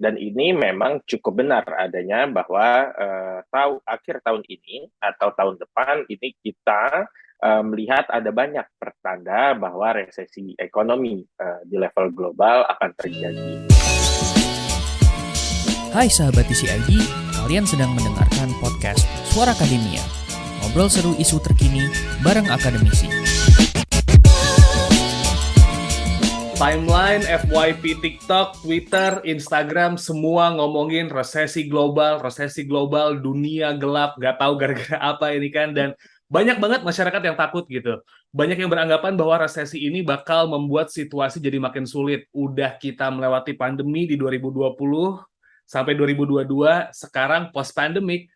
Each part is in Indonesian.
Dan ini memang cukup benar adanya bahwa akhir tahun ini atau tahun depan ini kita melihat ada banyak pertanda bahwa resesi ekonomi di level global akan terjadi. Hai sahabat TCID, kalian sedang mendengarkan podcast Suara Akademia. Ngobrol seru isu terkini bareng akademisi. Timeline, FYP, TikTok, Twitter, Instagram, semua ngomongin resesi global, dunia gelap, nggak tahu gara-gara apa ini kan, dan banyak banget masyarakat yang takut gitu. Banyak yang beranggapan bahwa resesi ini bakal membuat situasi jadi makin sulit. Udah kita melewati pandemi di 2020 sampai 2022, sekarang post-pandemic,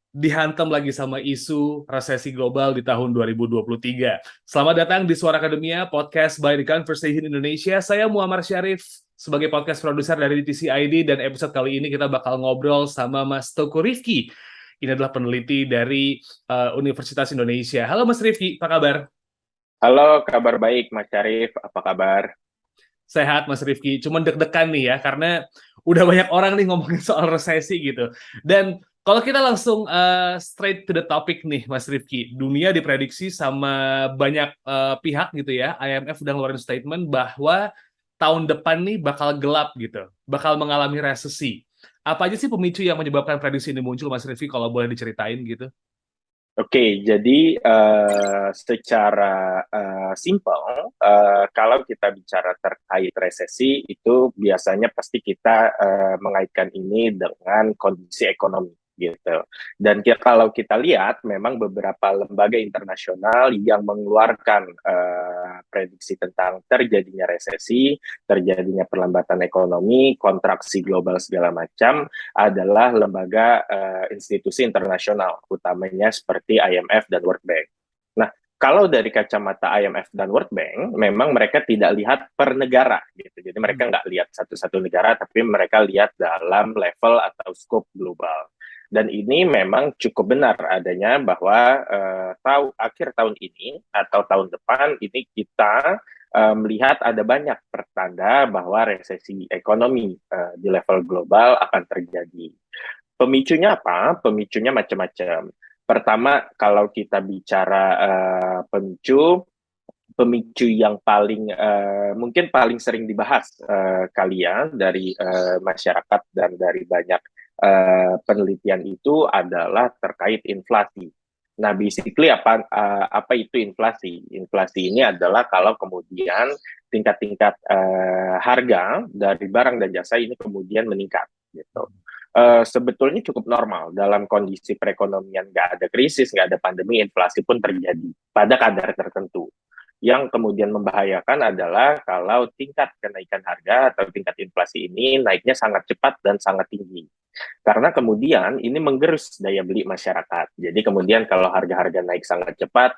dihantam lagi sama isu resesi global di tahun 2023. Selamat datang di Suara Akademia, podcast by The Conversation Indonesia. Saya Muammar Syarif, sebagai podcast produser dari TCID, dan episode kali ini kita bakal ngobrol sama Mas Teuku Rifki. Ini adalah peneliti dari Universitas Indonesia. Halo Mas Rifki, apa kabar? Halo, kabar baik Mas Syarif, apa kabar? Sehat Mas Rifki, cuman deg-degan nih ya, karena udah banyak orang nih ngomongin soal resesi gitu. Dan kalau kita langsung straight to the topic nih Mas Rifki, dunia diprediksi sama banyak pihak gitu ya, IMF udah ngeluarin statement bahwa tahun depan nih bakal gelap gitu, bakal mengalami resesi. Apa aja sih pemicu yang menyebabkan prediksi ini muncul Mas Rifki, kalau boleh diceritain gitu? Oke, jadi secara simpel, kalau kita bicara terkait resesi, itu biasanya pasti kita mengaitkan ini dengan kondisi ekonomi, gitu. Dan kalau kita lihat, memang beberapa lembaga internasional yang mengeluarkan prediksi tentang terjadinya resesi, terjadinya perlambatan ekonomi, kontraksi global segala macam, adalah lembaga institusi internasional, utamanya seperti IMF dan World Bank. Nah, kalau dari kacamata IMF dan World Bank, memang mereka tidak lihat per negara, gitu. Jadi mereka nggak lihat satu-satu negara, tapi mereka lihat dalam level atau skop global. Dan ini memang cukup benar adanya bahwa akhir tahun ini atau tahun depan ini kita melihat ada banyak pertanda bahwa resesi ekonomi di level global akan terjadi. Pemicunya apa? Pemicunya macam-macam. Pertama, kalau kita bicara pemicu yang mungkin paling sering dibahas kali ya dari masyarakat dan dari banyak penelitian itu adalah terkait inflasi. Nah, basically apa itu inflasi? Inflasi ini adalah kalau kemudian tingkat-tingkat harga dari barang dan jasa ini kemudian meningkat, gitu. Sebetulnya cukup normal dalam kondisi perekonomian, nggak ada krisis, nggak ada pandemi, inflasi pun terjadi pada kadar tertentu. Yang kemudian membahayakan adalah kalau tingkat kenaikan harga atau tingkat inflasi ini naiknya sangat cepat dan sangat tinggi. Karena kemudian ini menggerus daya beli masyarakat. Jadi kemudian kalau harga-harga naik sangat cepat,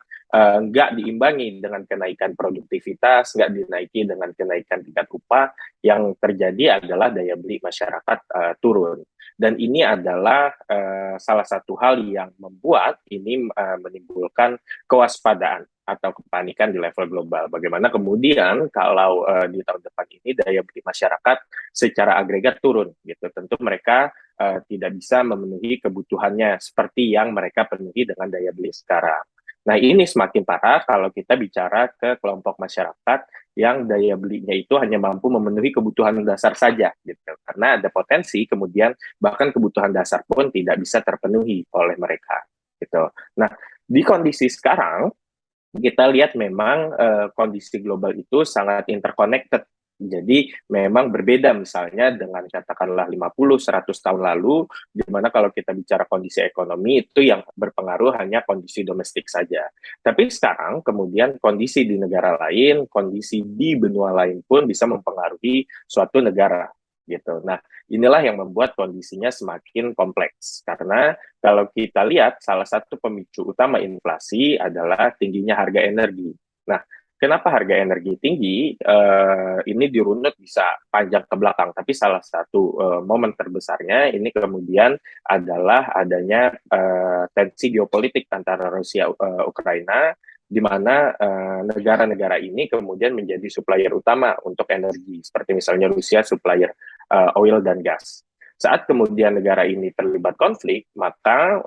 nggak diimbangi dengan kenaikan produktivitas, nggak dinaiki dengan kenaikan tingkat upah, yang terjadi adalah daya beli masyarakat turun. Dan ini adalah salah satu hal yang membuat ini menimbulkan kewaspadaan atau kepanikan di level global. Bagaimana kemudian kalau di tahun depan ini daya beli masyarakat secara agregat turun, gitu. Tentu mereka tidak bisa memenuhi kebutuhannya seperti yang mereka penuhi dengan daya beli sekarang. Nah, ini semakin parah kalau kita bicara ke kelompok masyarakat yang daya belinya itu hanya mampu memenuhi kebutuhan dasar saja, gitu. Karena ada potensi kemudian bahkan kebutuhan dasar pun tidak bisa terpenuhi oleh mereka, gitu. Nah, di kondisi sekarang kita lihat memang kondisi global itu sangat interconnected. Jadi memang berbeda misalnya dengan katakanlah 50-100 tahun lalu, di mana kalau kita bicara kondisi ekonomi itu yang berpengaruh hanya kondisi domestik saja. Tapi sekarang kemudian kondisi di negara lain, kondisi di benua lain pun bisa mempengaruhi suatu negara, gitu. Nah, inilah yang membuat kondisinya semakin kompleks. Karena kalau kita lihat, salah satu pemicu utama inflasi adalah tingginya harga energi. Nah, kenapa harga energi tinggi? Ini dirunut bisa panjang ke belakang, tapi salah satu momen terbesarnya ini kemudian adalah adanya tensi geopolitik antara Rusia Ukraina, di mana negara-negara ini kemudian menjadi supplier utama untuk energi. Seperti misalnya Rusia supplier oil dan gas. Saat kemudian negara ini terlibat konflik, maka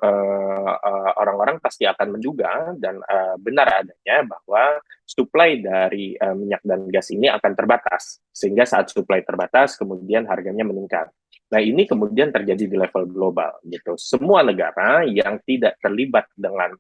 orang-orang pasti akan menduga dan benar adanya bahwa suplai dari minyak dan gas ini akan terbatas. Sehingga saat suplai terbatas, kemudian harganya meningkat. Nah, ini kemudian terjadi di level global gitu. Semua negara yang tidak terlibat dengan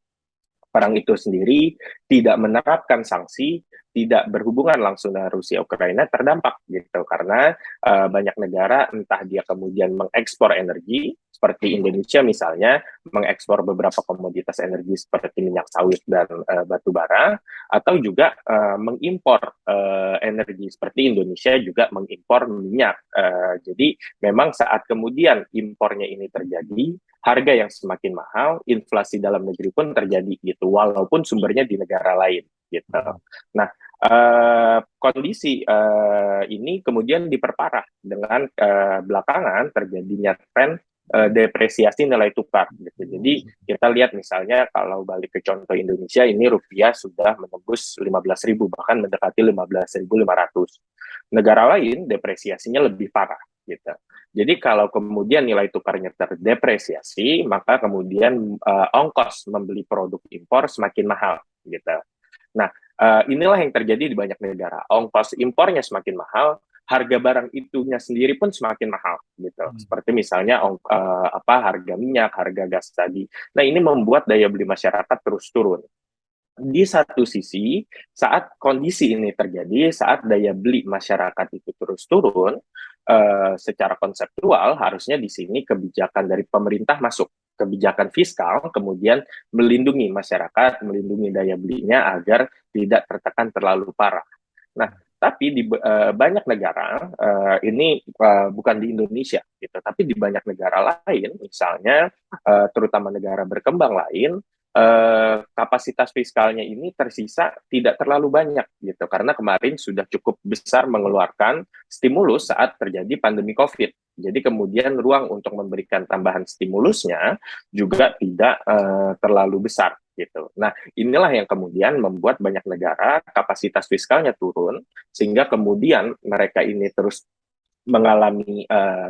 perang itu sendiri, tidak menerapkan sanksi, tidak berhubungan langsung dengan Rusia Ukraina terdampak gitu karena banyak negara entah dia kemudian mengekspor energi seperti Indonesia misalnya mengekspor beberapa komoditas energi seperti minyak sawit dan batu bara atau juga mengimpor energi seperti Indonesia juga mengimpor minyak. Jadi memang saat kemudian impornya ini terjadi harga yang semakin mahal, inflasi dalam negeri pun terjadi gitu, walaupun sumbernya di negara lain gitu. Nah, kondisi ini kemudian diperparah dengan belakangan terjadinya tren depresiasi nilai tukar gitu. Jadi kita lihat misalnya kalau balik ke contoh Indonesia ini rupiah sudah menembus 15.000 bahkan mendekati 15.500. Negara lain depresiasinya lebih parah gitu. Jadi kalau kemudian nilai tukarnya terdepresiasi, maka kemudian ongkos membeli produk impor semakin mahal gitu. Nah, inilah yang terjadi di banyak negara. Ongkos impornya semakin mahal, harga barang itunya sendiri pun semakin mahal gitu. Seperti misalnya harga minyak, harga gas tadi. Nah, ini membuat daya beli masyarakat terus turun. Di satu sisi, saat kondisi ini terjadi, saat daya beli masyarakat itu terus turun, secara konseptual harusnya di sini kebijakan dari pemerintah masuk, kebijakan fiskal, kemudian melindungi masyarakat, melindungi daya belinya agar tidak tertekan terlalu parah. Nah, tapi di banyak negara, ini bukan di Indonesia, gitu, tapi di banyak negara lain, misalnya terutama negara berkembang lain, kapasitas fiskalnya ini tersisa tidak terlalu banyak gitu karena kemarin sudah cukup besar mengeluarkan stimulus saat terjadi pandemi COVID. Jadi kemudian ruang untuk memberikan tambahan stimulusnya juga tidak terlalu besar gitu. Nah, inilah yang kemudian membuat banyak negara kapasitas fiskalnya turun sehingga kemudian mereka ini terus mengalami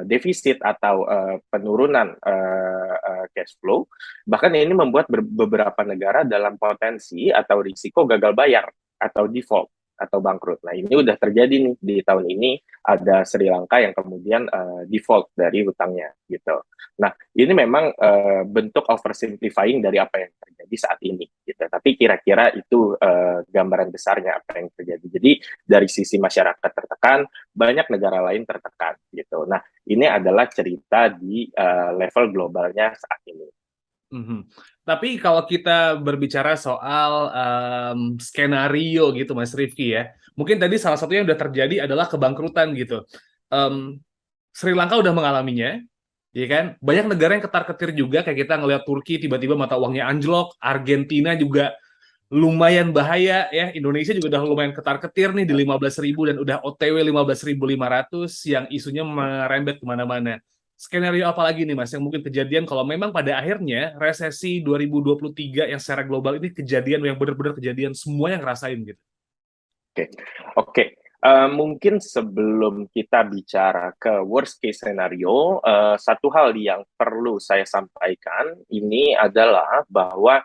defisit atau penurunan cash flow, bahkan ini membuat beberapa negara dalam potensi atau risiko gagal bayar atau default atau bangkrut. Nah, ini udah terjadi nih di tahun ini ada Sri Lanka yang kemudian default dari hutangnya gitu. Nah, ini memang bentuk oversimplifying dari apa yang terjadi saat ini gitu. Tapi kira-kira itu gambaran besarnya apa yang terjadi. Jadi dari sisi masyarakat tertekan, banyak negara lain tertekan gitu. Nah, ini adalah cerita di level globalnya saat ini. Tapi kalau kita berbicara soal skenario gitu, Mas Rifki ya, mungkin tadi salah satunya yang udah terjadi adalah kebangkrutan gitu. Sri Lanka udah mengalaminya, ya kan? Banyak negara yang ketar-ketir juga, kayak kita ngelihat Turki tiba-tiba mata uangnya anjlok, Argentina juga lumayan bahaya ya. Indonesia juga udah lumayan ketar-ketir nih di 15.000 dan udah OTW 15.500 yang isunya merembet kemana-mana. Skenario apa lagi nih Mas yang mungkin kejadian kalau memang pada akhirnya resesi 2023 yang secara global ini kejadian yang benar-benar kejadian semua yang ngerasain gitu. Oke. Mungkin sebelum kita bicara ke worst case scenario, satu hal yang perlu saya sampaikan ini adalah bahwa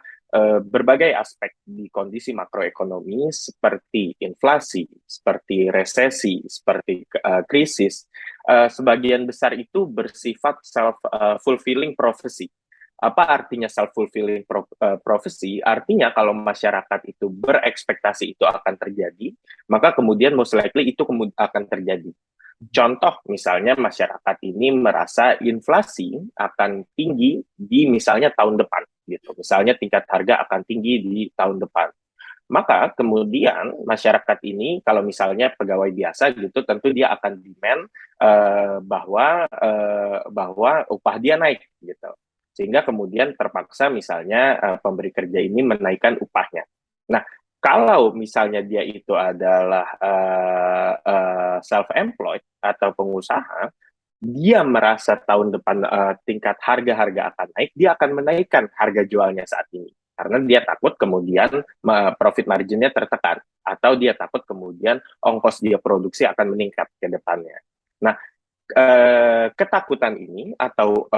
berbagai aspek di kondisi makroekonomi seperti inflasi, seperti resesi, seperti krisis, sebagian besar itu bersifat self-fulfilling prophecy. Apa artinya self-fulfilling prophecy? Artinya kalau masyarakat itu berekspektasi itu akan terjadi, maka kemudian most likely itu akan terjadi. Contoh misalnya masyarakat ini merasa inflasi akan tinggi di misalnya tahun depan gitu. Misalnya tingkat harga akan tinggi di tahun depan. Maka kemudian masyarakat ini kalau misalnya pegawai biasa gitu tentu dia akan demand bahwa upah dia naik gitu. Sehingga kemudian terpaksa misalnya pemberi kerja ini menaikkan upahnya. Nah, kalau misalnya dia itu adalah self-employed atau pengusaha, dia merasa tahun depan tingkat harga-harga akan naik, dia akan menaikkan harga jualnya saat ini. Karena dia takut kemudian profit marginnya tertekan. Atau dia takut kemudian ongkos dia produksi akan meningkat ke depannya. Nah, ketakutan ini atau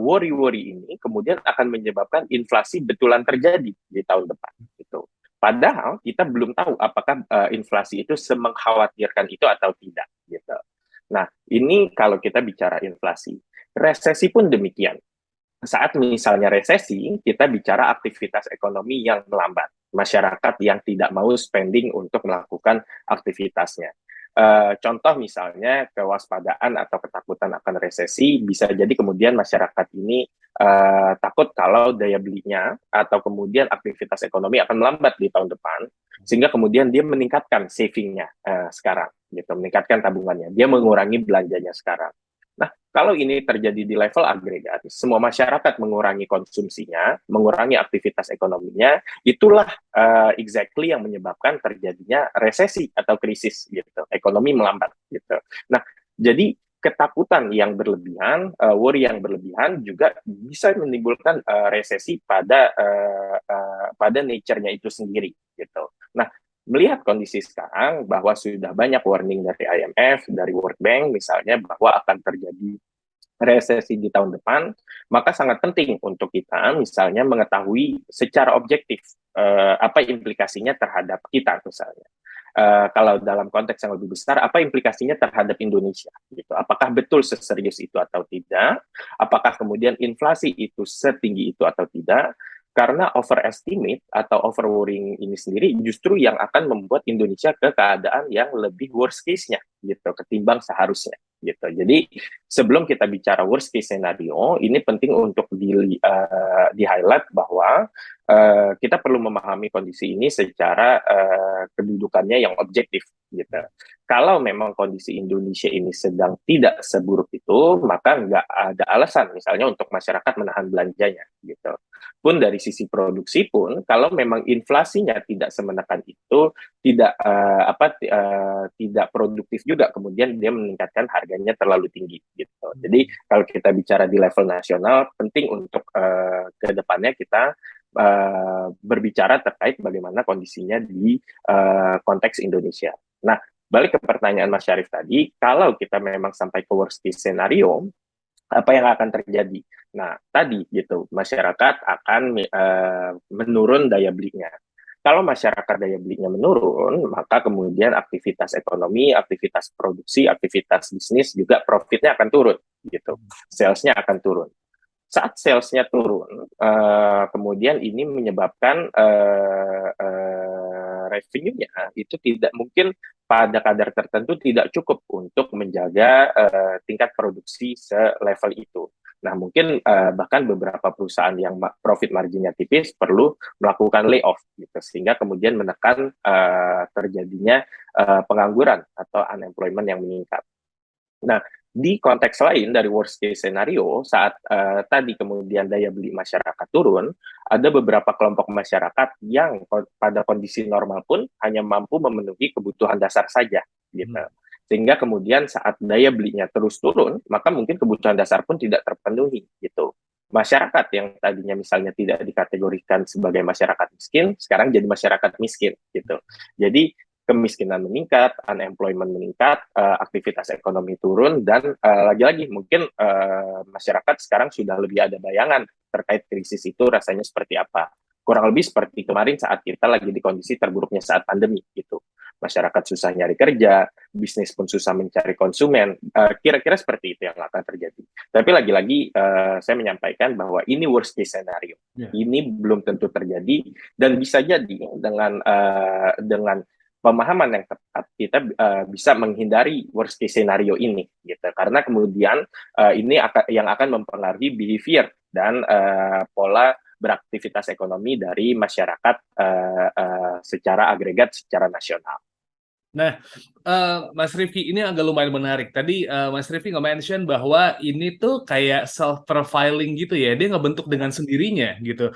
worry-worry ini kemudian akan menyebabkan inflasi betulan terjadi di tahun depan gitu. Padahal kita belum tahu apakah inflasi itu semengkhawatirkan itu atau tidak gitu. Nah, ini kalau kita bicara inflasi. Resesi pun demikian. Saat misalnya resesi, kita bicara aktivitas ekonomi yang melambat. Masyarakat yang tidak mau spending untuk melakukan aktivitasnya. Contoh misalnya kewaspadaan atau ketakutan akan resesi, bisa jadi kemudian masyarakat ini takut kalau daya belinya atau kemudian aktivitas ekonomi akan melambat di tahun depan, sehingga kemudian dia meningkatkan savingnya sekarang, gitu, meningkatkan tabungannya, dia mengurangi belanjanya sekarang. Nah, kalau ini terjadi di level agregat, semua masyarakat mengurangi konsumsinya, mengurangi aktivitas ekonominya, itulah exactly yang menyebabkan terjadinya resesi atau krisis gitu, ekonomi melambat gitu. Nah, jadi ketakutan yang berlebihan, worry yang berlebihan juga bisa menimbulkan resesi pada nature-nya itu sendiri gitu. Nah, melihat kondisi sekarang bahwa sudah banyak warning dari IMF, dari World Bank misalnya bahwa akan terjadi resesi di tahun depan, maka sangat penting untuk kita misalnya mengetahui secara objektif apa implikasinya terhadap kita misalnya. Kalau dalam konteks yang lebih besar, apa implikasinya terhadap Indonesia? Gitu. Apakah betul seserius itu atau tidak? Apakah kemudian inflasi itu setinggi itu atau tidak? Karena overestimate atau overworrying ini sendiri justru yang akan membuat Indonesia ke keadaan yang lebih worst case-nya gitu ketimbang seharusnya gitu. Jadi sebelum kita bicara worst case scenario, ini penting untuk di-highlight bahwa kita perlu memahami kondisi ini secara kedudukannya yang objektif gitu. Kalau memang kondisi Indonesia ini sedang tidak seburuk itu, maka nggak ada alasan misalnya untuk masyarakat menahan belanjanya gitu. Pun dari sisi produksi pun, kalau memang inflasinya tidak semenekan itu, tidak produktif juga, kemudian dia meningkatkan harganya terlalu tinggi gitu. Jadi kalau kita bicara di level nasional, penting untuk ke depannya kita berbicara terkait bagaimana kondisinya di konteks Indonesia. Nah, balik ke pertanyaan Mas Syarif tadi, kalau kita memang sampai ke worst case scenario, apa yang akan terjadi? Nah, tadi gitu, masyarakat akan menurun daya belinya. Kalau masyarakat daya belinya menurun, maka kemudian aktivitas ekonomi, aktivitas produksi, aktivitas bisnis juga profitnya akan turun, gitu. Salesnya akan turun. Saat salesnya turun, kemudian ini menyebabkan revenue-nya itu tidak mungkin pada kadar tertentu tidak cukup untuk menjaga tingkat produksi selevel itu. Nah, mungkin bahkan beberapa perusahaan yang profit marginnya tipis perlu melakukan layoff, gitu, sehingga kemudian menekan terjadinya pengangguran atau unemployment yang meningkat. Nah, di konteks lain dari worst case scenario, saat tadi kemudian daya beli masyarakat turun, ada beberapa kelompok masyarakat yang pada kondisi normal pun hanya mampu memenuhi kebutuhan dasar saja, gitu. Sehingga kemudian saat daya belinya terus turun, maka mungkin kebutuhan dasar pun tidak terpenuhi, gitu. Masyarakat yang tadinya misalnya tidak dikategorikan sebagai masyarakat miskin, sekarang jadi masyarakat miskin, gitu. Jadi kemiskinan meningkat, unemployment meningkat, aktivitas ekonomi turun, dan lagi-lagi mungkin masyarakat sekarang sudah lebih ada bayangan terkait krisis itu rasanya seperti apa. Kurang lebih seperti kemarin saat kita lagi di kondisi terburuknya saat pandemi gitu. Masyarakat susah nyari kerja, bisnis pun susah mencari konsumen. Kira-kira seperti itu yang akan terjadi. Tapi lagi-lagi saya menyampaikan bahwa ini worst case scenario. Yeah. Ini belum tentu terjadi, dan bisa jadi dengan pemahaman yang tepat kita bisa menghindari worst case scenario ini gitu, karena kemudian ini yang akan mempengaruhi behavior dan pola beraktivitas ekonomi dari masyarakat secara agregat, secara nasional. Nah, Mas Rifki, ini agak lumayan menarik. Tadi Mas Rifki nge-mention bahwa ini tuh kayak self-profiling gitu ya, dia ngebentuk dengan sendirinya gitu.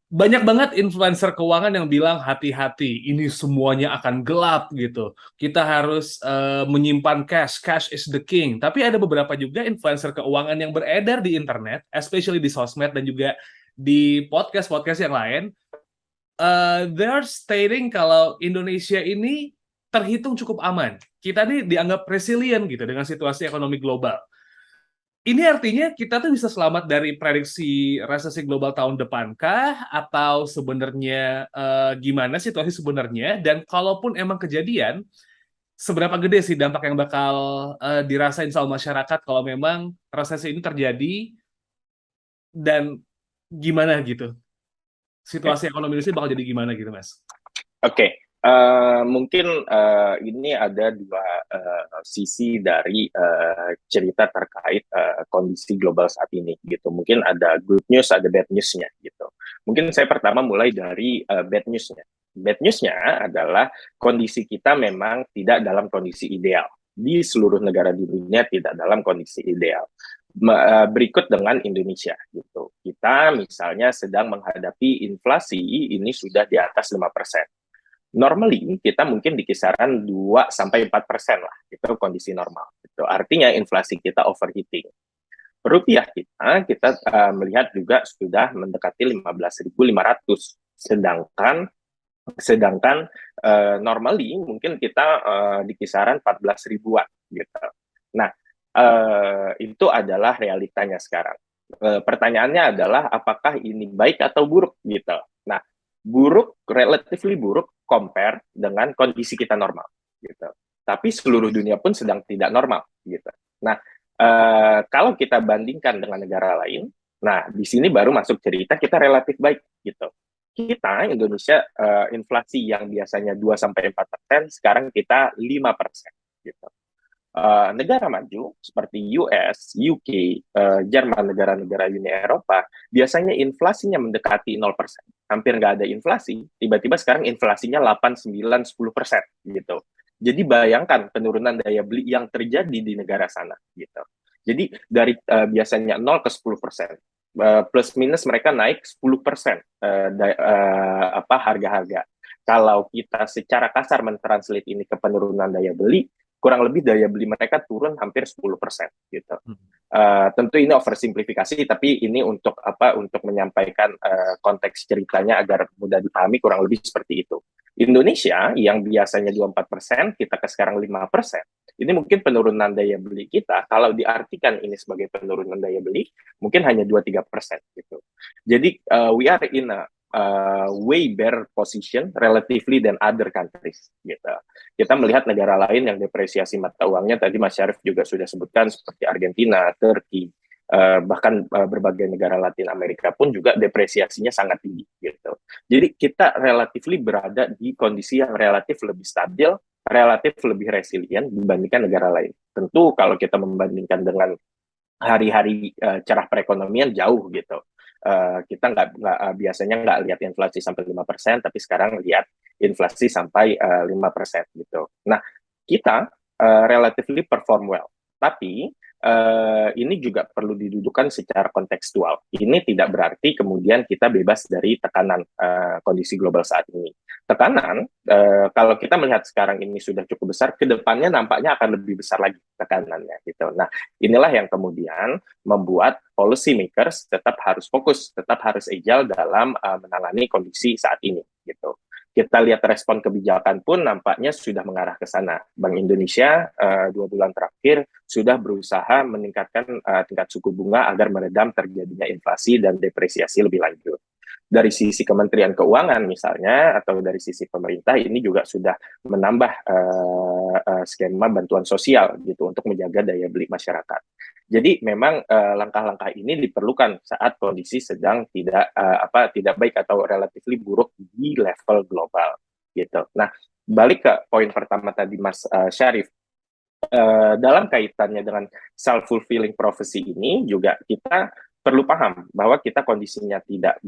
Banyak banget influencer keuangan yang bilang hati-hati, ini semuanya akan gelap gitu. Kita harus menyimpan cash is the king. Tapi ada beberapa juga influencer keuangan yang beredar di internet, especially di sosmed dan juga di podcast-podcast yang lain. They're stating kalau Indonesia ini terhitung cukup aman. Kita nih dianggap resilient gitu dengan situasi ekonomi global. Ini artinya kita tuh bisa selamat dari prediksi resesi global tahun depan kah? Atau sebenarnya gimana situasi sebenarnya? Dan kalaupun emang kejadian, seberapa gede sih dampak yang bakal dirasain sama masyarakat kalau memang resesi ini terjadi dan gimana gitu? Oke. Situasi ekonomi Indonesia bakal jadi gimana gitu, Mas? Oke, mungkin ini ada dua sisi dari cerita terkait kondisi global saat ini gitu. Mungkin ada good news, ada bad news-nya gitu. Mungkin saya pertama mulai dari bad news-nya. Bad news-nya adalah kondisi kita memang tidak dalam kondisi ideal. Di seluruh negara di dunia tidak dalam kondisi ideal. Berikut dengan Indonesia gitu. Kita misalnya sedang menghadapi inflasi ini sudah di atas 5%. Normally kita mungkin di kisaran 2 sampai 4% lah, itu kondisi normal. Itu artinya inflasi kita overheating. Rupiah kita melihat juga sudah mendekati 15.500, sedangkan normally mungkin kita di kisaran 14 ribuan gitu. Nah, itu adalah realitanya sekarang. Pertanyaannya adalah apakah ini baik atau buruk gitu. Nah, buruk, relatively buruk compare dengan kondisi kita normal gitu. Tapi seluruh dunia pun sedang tidak normal gitu. Nah, kalau kita bandingkan dengan negara lain, nah di sini baru masuk cerita kita relatif baik gitu. Kita Indonesia inflasi yang biasanya 2 sampai 4%, sekarang kita 5% gitu. Negara maju seperti US, UK, Jerman, negara-negara Uni Eropa, biasanya inflasinya mendekati 0%. Hampir nggak ada inflasi, tiba-tiba sekarang inflasinya 8, 9, 10% gitu. Jadi bayangkan penurunan daya beli yang terjadi di negara sana gitu. Jadi dari biasanya 0 ke 10%, plus minus mereka naik 10% harga-harga. Kalau kita secara kasar mentranslate ini ke penurunan daya beli, kurang lebih daya beli mereka turun hampir 10% gitu. Tentu ini oversimplifikasi, tapi ini untuk menyampaikan konteks ceritanya agar mudah dipahami, kurang lebih seperti itu. Indonesia yang biasanya 24%, kita ke sekarang 5%. Ini mungkin penurunan daya beli kita, kalau diartikan ini sebagai penurunan daya beli, mungkin hanya 2-3% gitu. Jadi we are in a way better position relatively than other countries gitu. Kita melihat negara lain yang depresiasi mata uangnya, tadi Mas Syarif juga sudah sebutkan, seperti Argentina, Turki, bahkan berbagai negara Latin Amerika pun juga depresiasinya sangat tinggi gitu. Jadi kita relatifly berada di kondisi yang relatif lebih stabil, relatif lebih resilient dibandingkan negara lain. Tentu kalau kita membandingkan dengan hari-hari cerah perekonomian jauh gitu. Kita biasanya nggak lihat inflasi sampai 5%, tapi sekarang lihat inflasi sampai 5% gitu. Nah, kita relatively perform well. Tapi ini juga perlu didudukan secara kontekstual. Ini tidak berarti kemudian kita bebas dari tekanan kondisi global saat ini. Tekanan, kalau kita melihat sekarang ini sudah cukup besar, ke depannya nampaknya akan lebih besar lagi tekanannya gitu. Nah, inilah yang kemudian membuat policy makers tetap harus fokus, tetap harus agile dalam menangani kondisi saat ini gitu. Kita lihat respon kebijakan pun nampaknya sudah mengarah ke sana. Bank Indonesia 2 bulan terakhir sudah berusaha meningkatkan tingkat suku bunga agar meredam terjadinya inflasi dan depresiasi lebih lanjut. Dari sisi Kementerian Keuangan misalnya, atau dari sisi pemerintah, ini juga sudah menambah skema bantuan sosial gitu untuk menjaga daya beli masyarakat. Jadi memang langkah-langkah ini diperlukan saat kondisi sedang tidak baik atau relatifly buruk di level global gitu. Nah, balik ke poin pertama tadi Mas Syarif, dalam kaitannya dengan self-fulfilling prophecy ini juga kita perlu paham bahwa kita kondisinya tidak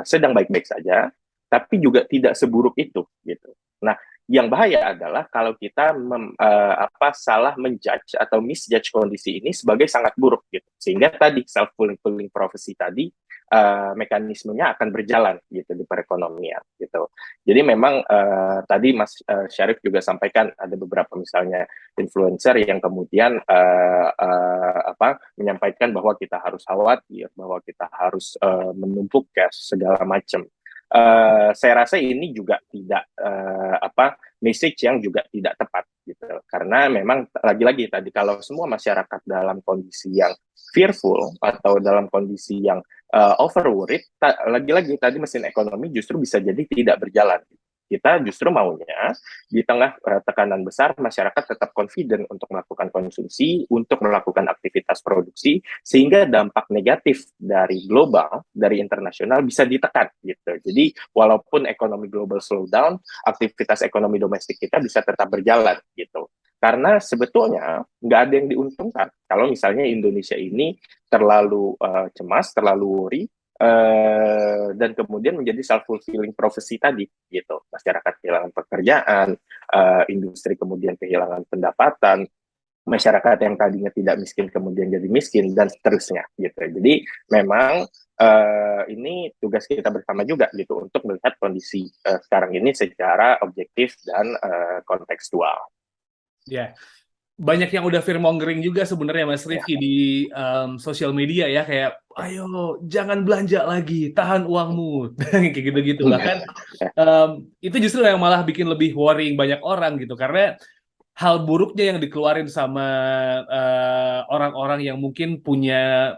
sedang baik-baik saja, tapi juga tidak seburuk itu gitu. Nah, yang bahaya adalah kalau kita salah menjudge atau misjudge kondisi ini sebagai sangat buruk gitu. Sehingga tadi self-fulfilling prophecy tadi mekanismenya akan berjalan gitu di perekonomian gitu. Jadi memang tadi Mas Syarif juga sampaikan ada beberapa misalnya influencer yang kemudian menyampaikan bahwa kita harus khawatir, bahwa kita harus menumpuk cash segala macam. saya rasa ini juga tidak message yang juga tidak tepat gitu. Karena memang lagi-lagi tadi kalau semua masyarakat dalam kondisi yang fearful atau dalam kondisi yang over worried, lagi-lagi tadi mesin ekonomi justru bisa jadi tidak berjalan. Kita justru maunya di tengah tekanan besar masyarakat tetap confident untuk melakukan konsumsi, untuk melakukan aktivitas produksi, sehingga dampak negatif dari global, dari internasional bisa ditekan gitu. Jadi walaupun ekonomi global slow down, aktivitas ekonomi domestik kita bisa tetap berjalan gitu. Karena sebetulnya nggak ada yang diuntungkan kalau misalnya Indonesia ini terlalu cemas, terlalu worry, dan kemudian menjadi self-fulfilling prophecy tadi, gitu. Masyarakat kehilangan pekerjaan, industri kemudian kehilangan pendapatan, masyarakat yang tadinya tidak miskin kemudian jadi miskin, dan seterusnya, gitu. Jadi memang ini tugas kita bersama juga, gitu, untuk melihat kondisi sekarang ini secara objektif dan kontekstual. Ya, banyak yang udah fear mongering juga sebenarnya Mas Rifki di sosial media ya, kayak ayo jangan belanja lagi, tahan uangmu kayak gitu-gitu. Bahkan itu justru yang malah bikin lebih worrying banyak orang gitu, karena hal buruknya yang dikeluarin sama orang-orang yang mungkin punya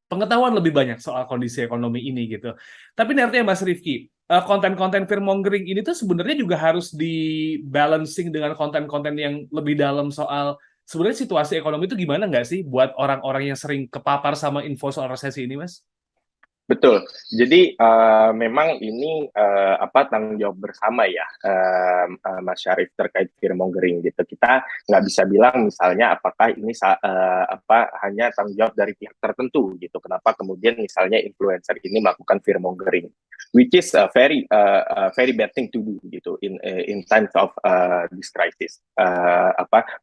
pengetahuan lebih banyak soal kondisi ekonomi ini gitu. Tapi ini artinya Mas Rifki, konten-konten fearmongering ini tuh sebenarnya juga harus di-balancing dengan konten-konten yang lebih dalam soal sebenarnya situasi ekonomi itu gimana nggak sih buat orang-orang yang sering kepapar sama info soal resesi ini, Mas? Betul. Jadi memang ini tanggung jawab bersama ya, Mas Syarif, terkait fearmongering gitu. Kita nggak bisa bilang misalnya apakah ini hanya tanggung jawab dari pihak tertentu gitu. Kenapa kemudian misalnya influencer ini melakukan fearmongering, which is a very bad thing to do gitu in times of this crisis,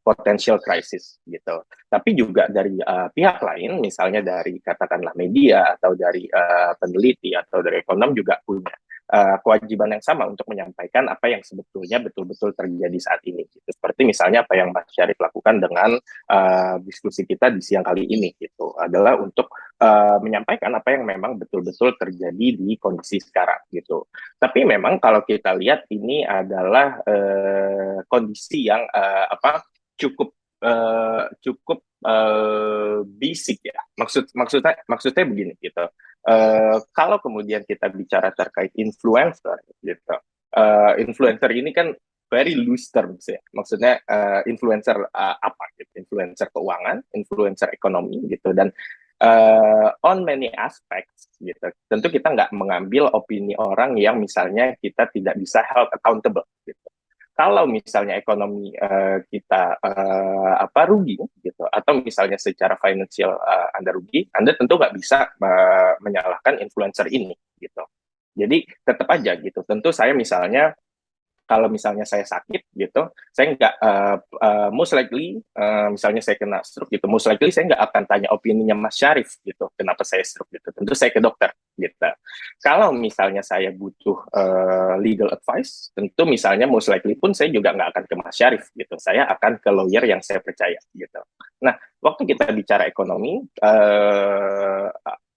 potential crisis gitu. Tapi juga dari pihak lain, misalnya dari katakanlah media atau dari peneliti atau dari ekonom juga punya kewajiban yang sama untuk menyampaikan apa yang sebetulnya betul-betul terjadi saat ini. Gitu. Seperti misalnya apa yang Mas Syarif lakukan dengan diskusi kita di siang kali ini, gitu, adalah untuk menyampaikan apa yang memang betul-betul terjadi di kondisi sekarang. Gitu. Tapi memang kalau kita lihat ini adalah kondisi yang cukup basic ya. Maksudnya begini gitu. Kalau kemudian kita bicara terkait influencer gitu, influencer ini kan very loose terms ya. Maksudnya influencer apa gitu? Influencer keuangan, influencer ekonomi gitu, dan on many aspects gitu. Tentu kita nggak mengambil opini orang yang misalnya kita tidak bisa held accountable gitu. Kalau misalnya ekonomi kita rugi gitu, atau misalnya secara financial Anda rugi, Anda tentu nggak bisa menyalahkan influencer ini gitu. Jadi tetap aja gitu. Tentu saya misalnya kalau misalnya saya sakit gitu, saya nggak most likely misalnya saya kena stroke gitu, most likely saya nggak akan tanya opininya Mas Syarif gitu, kenapa saya stroke gitu. Tentu saya ke dokter gitu. Kalau misalnya saya butuh legal advice, tentu misalnya most likely pun saya juga nggak akan ke Mas Syarif gitu. Saya akan ke lawyer yang saya percaya gitu. Nah, waktu kita bicara ekonomi,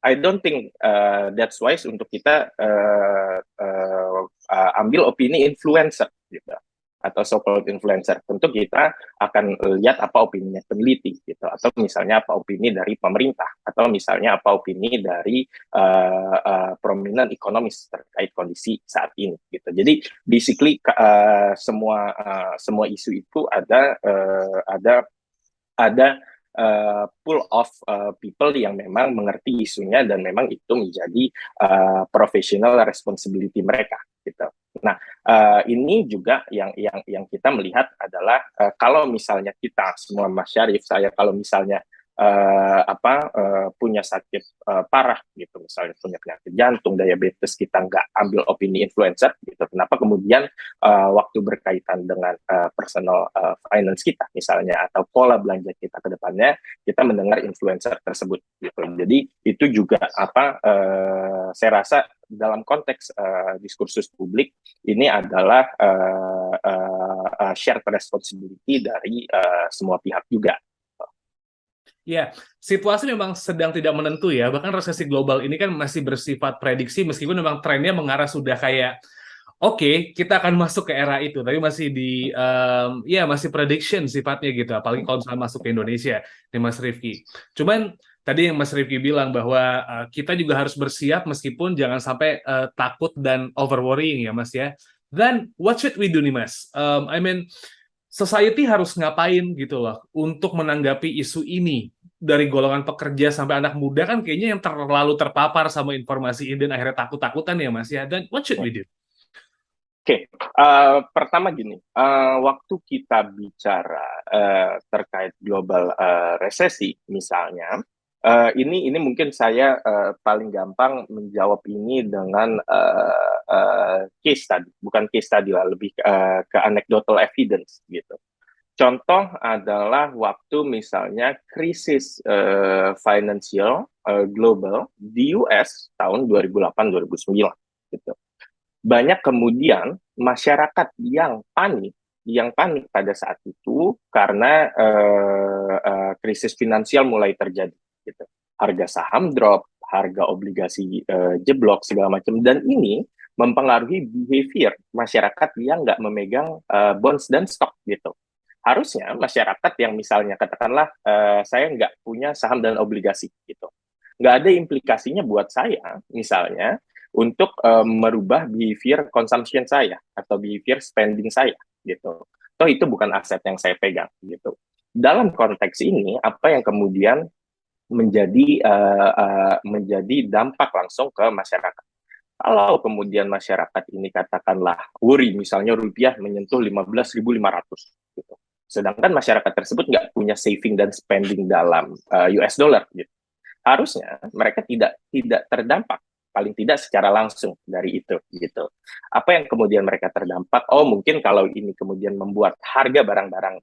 I don't think that's wise untuk kita ambil opini influencer gitu, atau so-called influencer. Tentu kita akan lihat apa opininya peneliti gitu, atau misalnya apa opini dari pemerintah, atau misalnya apa opini dari prominent ekonomis terkait kondisi saat ini gitu. Jadi basically semua isu itu ada pool of people yang memang mengerti isunya dan memang itu menjadi professional responsibility mereka gitu. Nah, ini juga yang kita melihat adalah kalau misalnya kita semua Mas Syarif, saya kalau misalnya punya sakit parah gitu, misalnya punya penyakit jantung, diabetes, kita nggak ambil opini influencer gitu. Kenapa kemudian waktu berkaitan dengan personal finance kita misalnya, atau pola belanja kita ke depannya, kita mendengar influencer tersebut gitu. Jadi itu juga saya rasa dalam konteks diskursus publik ini adalah shared responsibility dari semua pihak juga. Ya, situasi memang sedang tidak menentu ya. Bahkan resesi global ini kan masih bersifat prediksi meskipun memang trennya mengarah sudah kayak oke, kita akan masuk ke era itu, tapi masih ya masih prediction sifatnya gitu. Apalagi kalau misalnya masuk ke Indonesia, nih Mas Rifki. Cuman tadi yang Mas Rifki bilang bahwa kita juga harus bersiap meskipun jangan sampai takut dan over worrying ya Mas ya. Dan what should we do nih Mas? I mean, society harus ngapain gitu loh untuk menanggapi isu ini dari golongan pekerja sampai anak muda kan kayaknya yang terlalu terpapar sama informasi ini dan akhirnya takut-takutan ya Mas ya. Dan what should we do? Oke, pertama gini, waktu kita bicara terkait global resesi, misalnya, ini mungkin saya paling gampang menjawab ini dengan case study, bukan case study lah, lebih ke anecdotal evidence gitu. Contoh adalah waktu misalnya krisis financial global di US tahun 2008-2009 gitu. Banyak kemudian masyarakat yang panik pada saat itu karena krisis finansial mulai terjadi gitu. Harga saham drop, harga obligasi jeblok segala macam, dan ini mempengaruhi behavior masyarakat yang nggak memegang bonds dan stok gitu. Harusnya masyarakat yang misalnya katakanlah saya nggak punya saham dan obligasi gitu, nggak ada implikasinya buat saya misalnya untuk merubah behavior consumption saya atau behavior spending saya gitu. Toh itu bukan aset yang saya pegang gitu. Dalam konteks ini, apa yang kemudian menjadi dampak langsung ke masyarakat? Kalau kemudian masyarakat ini katakanlah worry, misalnya rupiah menyentuh 15.500 gitu. Sedangkan masyarakat tersebut nggak punya saving dan spending dalam US dollar gitu. Harusnya mereka tidak terdampak, paling tidak secara langsung dari itu gitu. Apa yang kemudian mereka terdampak? Oh, mungkin kalau ini kemudian membuat harga barang-barang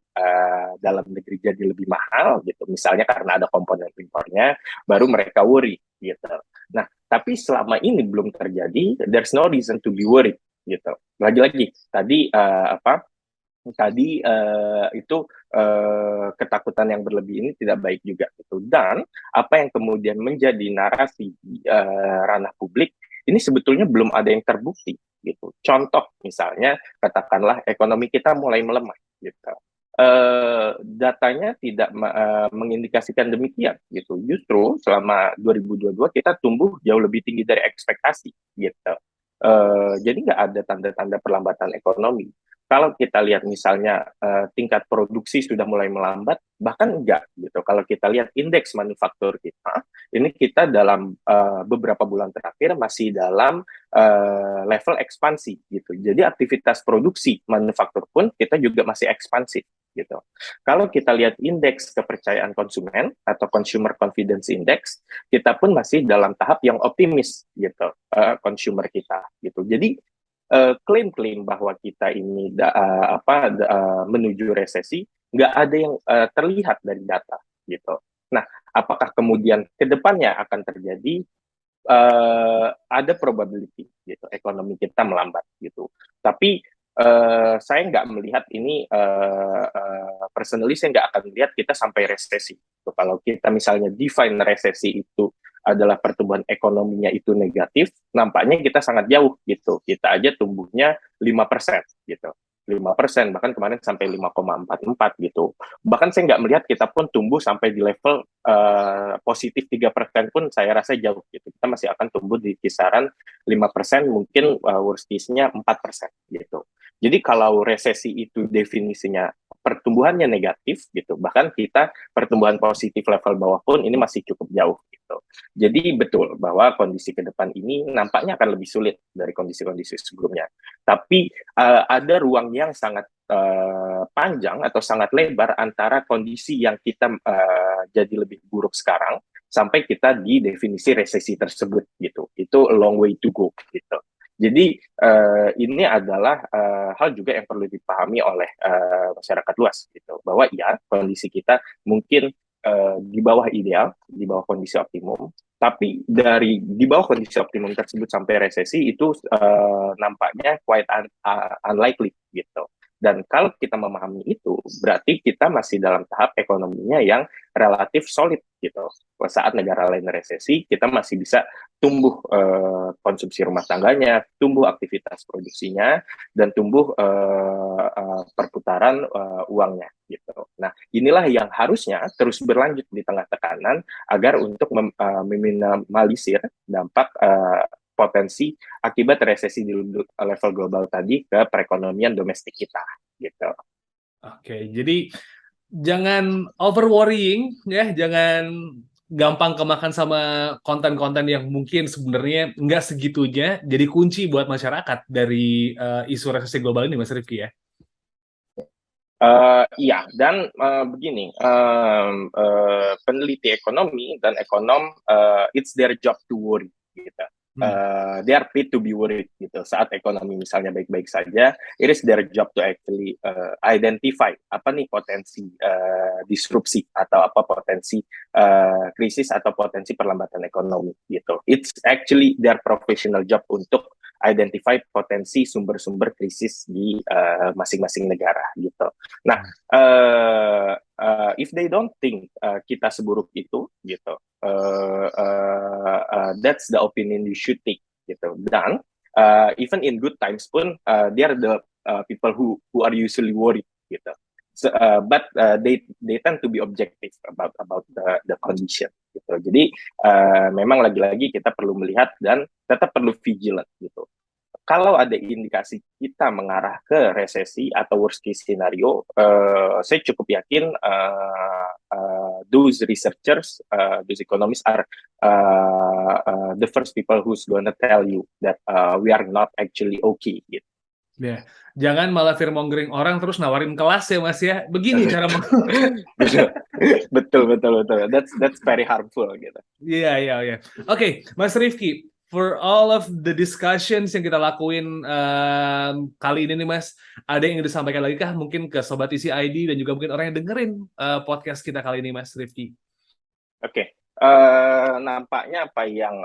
dalam negeri jadi lebih mahal gitu, misalnya karena ada komponen impornya, baru mereka worry gitu. Nah, tapi selama ini belum terjadi, there's no reason to be worried gitu. Lagi-lagi tadi itu ketakutan yang berlebih ini tidak baik juga gitu. Dan apa yang kemudian menjadi narasi ranah publik ini sebetulnya belum ada yang terbukti gitu. Contoh misalnya katakanlah ekonomi kita mulai melemah gitu. Datanya tidak mengindikasikan demikian gitu. Justru selama 2022 kita tumbuh jauh lebih tinggi dari ekspektasi gitu. Jadi nggak ada tanda-tanda perlambatan ekonomi. Kalau kita lihat misalnya tingkat produksi sudah mulai melambat, bahkan enggak gitu. Kalau kita lihat indeks manufaktur kita, ini kita dalam beberapa bulan terakhir masih dalam level ekspansi gitu. Jadi aktivitas produksi manufaktur pun kita juga masih ekspansif gitu. Kalau kita lihat indeks kepercayaan konsumen atau consumer confidence index, kita pun masih dalam tahap yang optimis gitu, consumer kita gitu. Jadi klaim-klaim bahwa kita ini menuju resesi nggak ada yang terlihat dari data gitu. Nah, apakah kemudian ke depannya akan terjadi ada probability gitu ekonomi kita melambat gitu. Tapi saya nggak melihat ini personally saya nggak akan melihat kita sampai resesi. So, kalau kita misalnya define resesi itu adalah pertumbuhan ekonominya itu negatif, nampaknya kita sangat jauh gitu. Kita aja tumbuhnya 5% gitu. 5%, bahkan kemarin sampai 5,44 gitu. Bahkan saya nggak melihat kita pun tumbuh sampai di level positif 3% pun saya rasa jauh gitu. Kita masih akan tumbuh di kisaran 5%, mungkin worst case-nya 4% gitu. Jadi kalau resesi itu definisinya pertumbuhannya negatif gitu, bahkan kita pertumbuhan positif level bawah pun ini masih cukup jauh gitu. Jadi betul bahwa kondisi ke depan ini nampaknya akan lebih sulit dari kondisi-kondisi sebelumnya. Tapi ada ruang yang sangat panjang atau sangat lebar antara kondisi yang kita jadi lebih buruk sekarang sampai kita di definisi resesi tersebut gitu. Itu a long way to go gitu. Jadi ini adalah hal juga yang perlu dipahami oleh masyarakat luas gitu, bahwa ya kondisi kita mungkin di bawah ideal, di bawah kondisi optimum, tapi di bawah kondisi optimum tersebut sampai resesi itu nampaknya quite unlikely gitu. Dan kalau kita memahami itu, berarti kita masih dalam tahap ekonominya yang relatif solid gitu. Saat negara lain resesi, kita masih bisa tumbuh konsumsi rumah tangganya, tumbuh aktivitas produksinya, dan tumbuh perputaran uangnya gitu. Nah, inilah yang harusnya terus berlanjut di tengah tekanan agar untuk meminimalisir dampak potensi akibat resesi di level global tadi ke perekonomian domestik kita gitu. Oke, jadi jangan over worrying ya, jangan gampang kemakan sama konten-konten yang mungkin sebenarnya nggak segitunya jadi kunci buat masyarakat dari isu resesi global ini, Mas Rifki ya. Iya, dan begini, peneliti ekonomi dan ekonom, it's their job to worry, gitu. They are paid to be worried, gitu. Saat ekonomi misalnya baik-baik saja, it is their job to actually identify apa nih potensi disrupsi atau apa potensi krisis atau potensi perlambatan ekonomi, gitu. It's actually their professional job untuk identify potensi sumber-sumber krisis di masing-masing negara gitu. Nah, if they don't think kita seburuk itu gitu, that's the opinion you should take gitu. Dan even in good times pun, they are the people who are usually worried gitu. So, but they tend to be objective about the condition gitu. Jadi memang lagi-lagi kita perlu melihat dan tetap perlu vigilant gitu. Kalau ada indikasi kita mengarah ke resesi atau worst case scenario, saya cukup yakin those researchers, those economists are the first people who's gonna tell you that we are not actually okay gitu. Ya, jangan malah fear-mongering orang terus nawarin kelas ya Mas ya. Begini cara betul. That's very harmful gitu. Iya. Oke, Mas Rifki, for all of the discussions yang kita lakuin kali ini nih Mas, ada yang ingin disampaikan lagi kah mungkin ke Sobat Isi ID dan juga mungkin orang yang dengerin podcast kita kali ini Mas Rifki? Oke. Nampaknya apa yang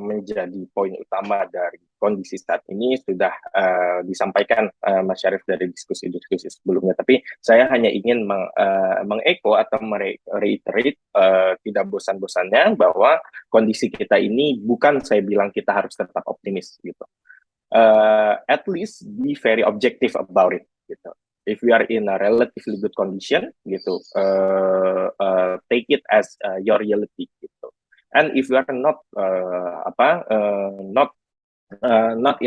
menjadi poin utama dari kondisi saat ini sudah disampaikan Mas Syarif dari diskusi-diskusi sebelumnya. Tapi saya hanya ingin mengeko atau mereiterate tidak bosan-bosannya bahwa kondisi kita ini bukan saya bilang kita harus tetap optimis gitu. At least be very objective about it gitu. If we are in a relatively good condition, gitu, take it as your reality, gitu. And if you are not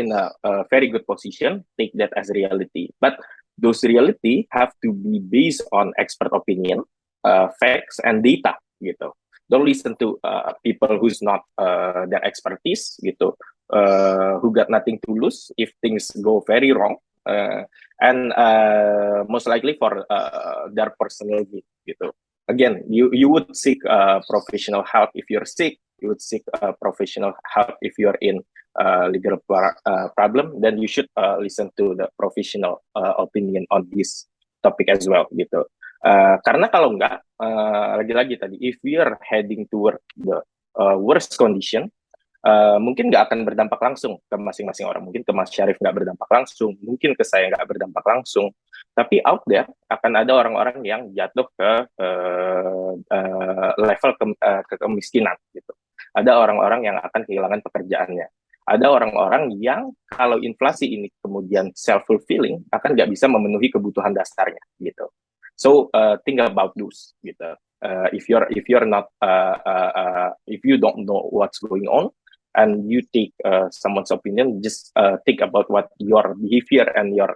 in a very good position, take that as reality. But those reality have to be based on expert opinion, facts, and data, gitu. Don't listen to people who's not their expertise, gitu, who got nothing to lose if things go very wrong. And most likely for their personal need gitu. Again, you would seek professional help if you're sick. You would seek professional help if you're in legal problem. Then you should listen to the professional opinion on this topic as well gitu. Karena kalau enggak, lagi-lagi tadi, if we are heading toward the worst condition, mungkin nggak akan berdampak langsung ke masing-masing orang. Mungkin ke Mas Syarif nggak berdampak langsung, mungkin ke saya nggak berdampak langsung. Tapi out there akan ada orang-orang yang jatuh ke level kemiskinan gitu. Ada orang-orang yang akan kehilangan pekerjaannya. Ada orang-orang yang kalau inflasi ini kemudian self-fulfilling akan nggak bisa memenuhi kebutuhan dasarnya gitu. So think about those gitu. If you don't know what's going on, and you take someone's opinion, just think about what your behavior and your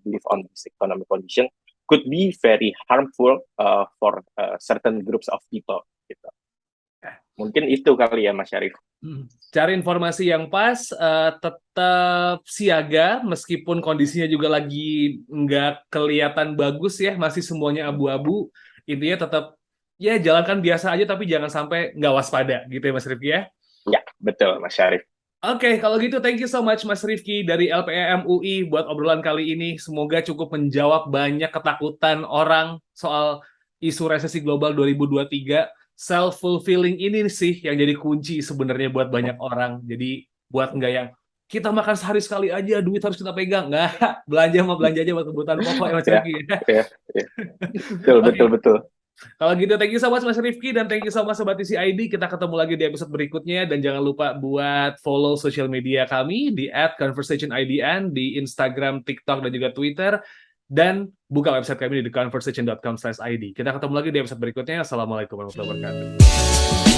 belief on this economic condition could be very harmful for certain groups of people. Gitu. Mungkin itu kali ya, Mas Syarif. Cari informasi yang pas, tetap siaga, meskipun kondisinya juga lagi nggak kelihatan bagus ya, masih semuanya abu-abu. Intinya tetap, ya jalankan biasa aja, tapi jangan sampai nggak waspada, gitu ya Mas Rifki ya? Ya, betul Mas Syarif. Oke, kalau gitu thank you so much Mas Rifki dari LPEM UI buat obrolan kali ini. Semoga cukup menjawab banyak ketakutan orang soal isu resesi global 2023. Self-fulfilling ini sih yang jadi kunci sebenarnya buat banyak orang. Jadi buat nggak yang, kita makan sehari sekali aja, duit harus kita pegang. Nggak, belanja mah belanja aja buat kebutuhan pokok ya Mas Ya, Rifki. Ya. ya, ya. Betul, Oke, betul, betul. kalau gitu thank you so much Mas Rifki dan thank you so much Sobat TCID. Kita ketemu lagi di episode berikutnya dan jangan lupa buat follow social media kami di @conversationidn di Instagram, TikTok dan juga Twitter dan buka website kami di theconversation.com/id. Kita ketemu lagi di episode berikutnya. Assalamualaikum warahmatullahi wabarakatuh.